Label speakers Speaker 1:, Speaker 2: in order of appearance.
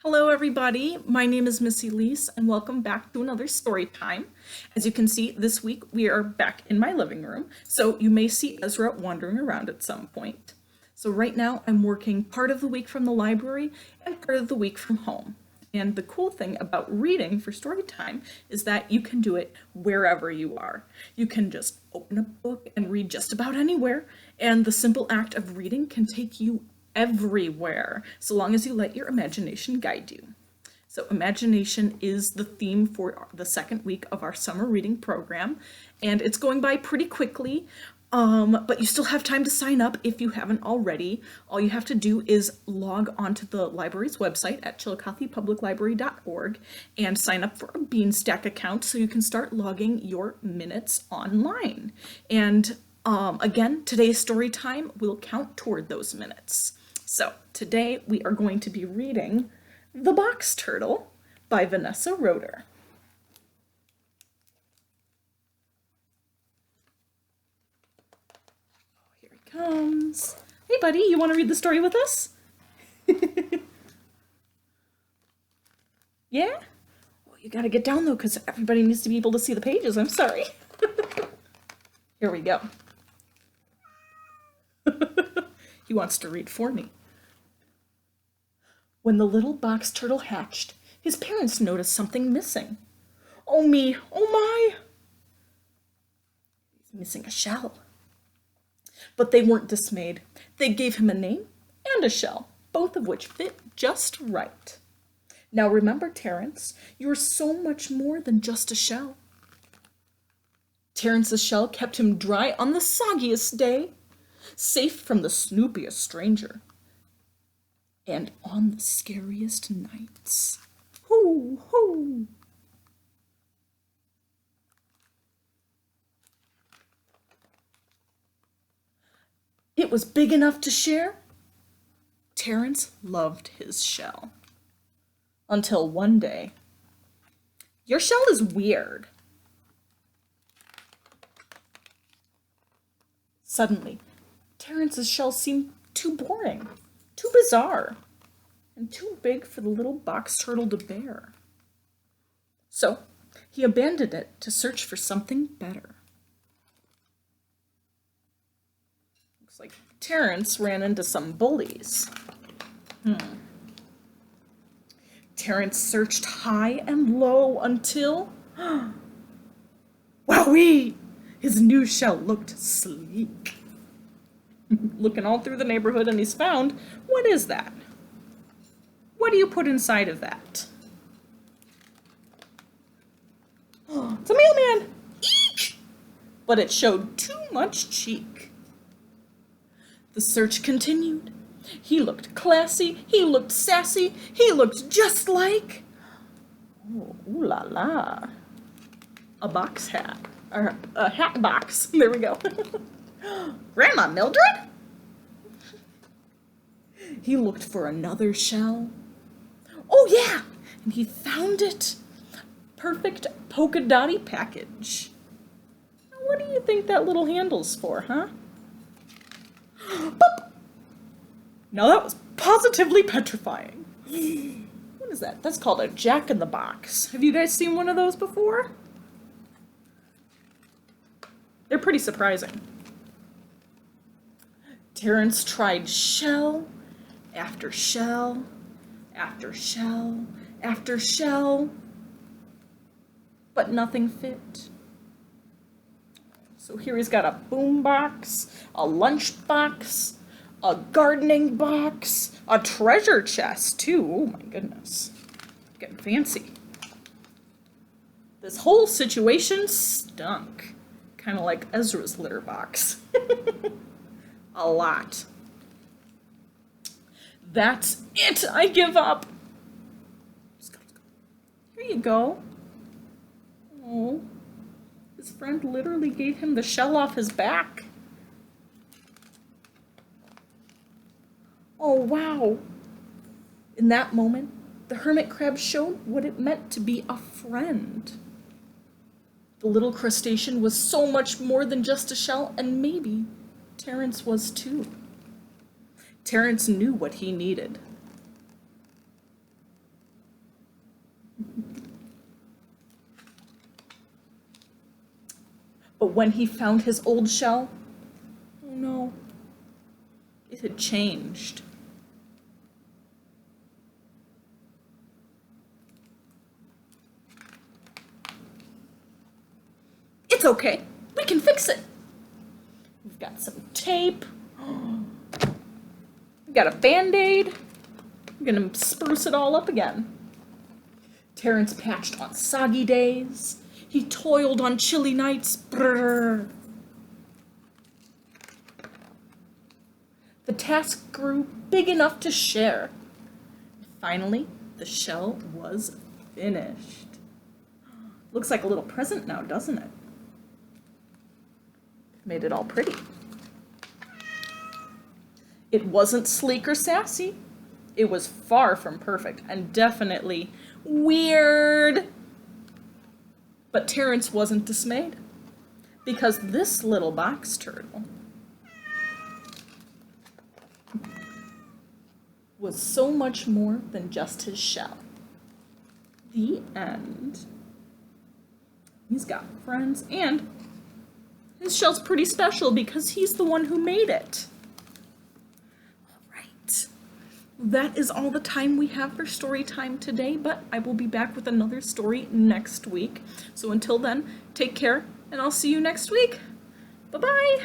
Speaker 1: Hello everybody, my name is Missy Lease and welcome back to another story time. As you can see, this week we are back in my living room, so you may see Ezra wandering around at some point. So right now I'm working part of the week from the library and part of the week from home. And the cool thing about reading for story time is that you can do it wherever you are. You can just open a book and read just about anywhere, and the simple act of reading can take you everywhere, so long as you let your imagination guide you. So imagination is the theme for the second week of our summer reading program, and it's going by pretty quickly, but you still have time to sign up if you haven't already. All you have to do is log onto the library's website at chillicothepubliclibrary.org and sign up for a Beanstack account so you can start logging your minutes online. And again, today's story time will count toward those minutes. So today we are going to be reading The Box Turtle by Vanessa Roeder. Here he comes. Hey buddy, you want to read the story with us? Yeah? Well, you gotta get down though, because everybody needs to be able to see the pages. I'm sorry. Here we go. He wants to read for me. When the little box turtle hatched, his parents noticed something missing. Oh me, oh my! He's missing a shell. But they weren't dismayed. They gave him a name and a shell, both of which fit just right. Now remember, Terrence, you're so much more than just a shell. Terrence's shell kept him dry on the soggiest day, safe from the snoopiest stranger, and on the scariest nights. Hoo, hoo! It was big enough to share. Terrence loved his shell. Until one day, your shell is weird. Suddenly, Terrence's shell seemed too boring, too bizarre, and too big for the little box turtle to bear. So he abandoned it to search for something better. Looks like Terrence ran into some bullies. Terrence searched high and low until... Wowee! His new shell looked sleek. Looking all through the neighborhood, and he's found, what is that? What do you put inside of that? Oh, it's a mailman! Eek! But it showed too much cheek. The search continued. He looked classy, he looked sassy, he looked just like... Oh, ooh la la. A box hat. Or a hat box. There we go. Grandma Mildred? He looked for another shell. Oh yeah! And he found it. Perfect polka dotty package. Now, what do you think that little handle's for, huh? Boop! Now that was positively petrifying. What is that? That's called a jack-in-the-box. Have you guys seen one of those before? They're pretty surprising. Terrence tried shell after shell after shell after shell, but nothing fit. So here he's got a boom box, a lunch box, a gardening box, a treasure chest too. Oh my goodness, getting fancy. This whole situation stunk. Kind of like Ezra's litter box. A lot. That's it! I give up! Let's go, let's go. Here you go. Oh, his friend literally gave him the shell off his back. Oh, wow. In that moment, the hermit crab showed what it meant to be a friend. The little crustacean was so much more than just a shell, and maybe Terrence was too. Terrence knew what he needed. But when he found his old shell, oh no, it had changed. It's okay, we can fix it. We've got some tape. We've got a Band-Aid. I'm gonna spruce it all up again. Terrence patched on soggy days. He toiled on chilly nights. Brrr. The task grew big enough to share. Finally, the shell was finished. Looks like a little present now, doesn't it? Made it all pretty. It wasn't sleek or sassy. It was far from perfect and definitely weird. But Terrence wasn't dismayed, because this little box turtle was so much more than just his shell. The end. He's got friends, and his shell's pretty special because he's the one who made it. That is all the time we have for story time today, but I will be back with another story next week. So until then, take care, and I'll see you next week. Bye-bye!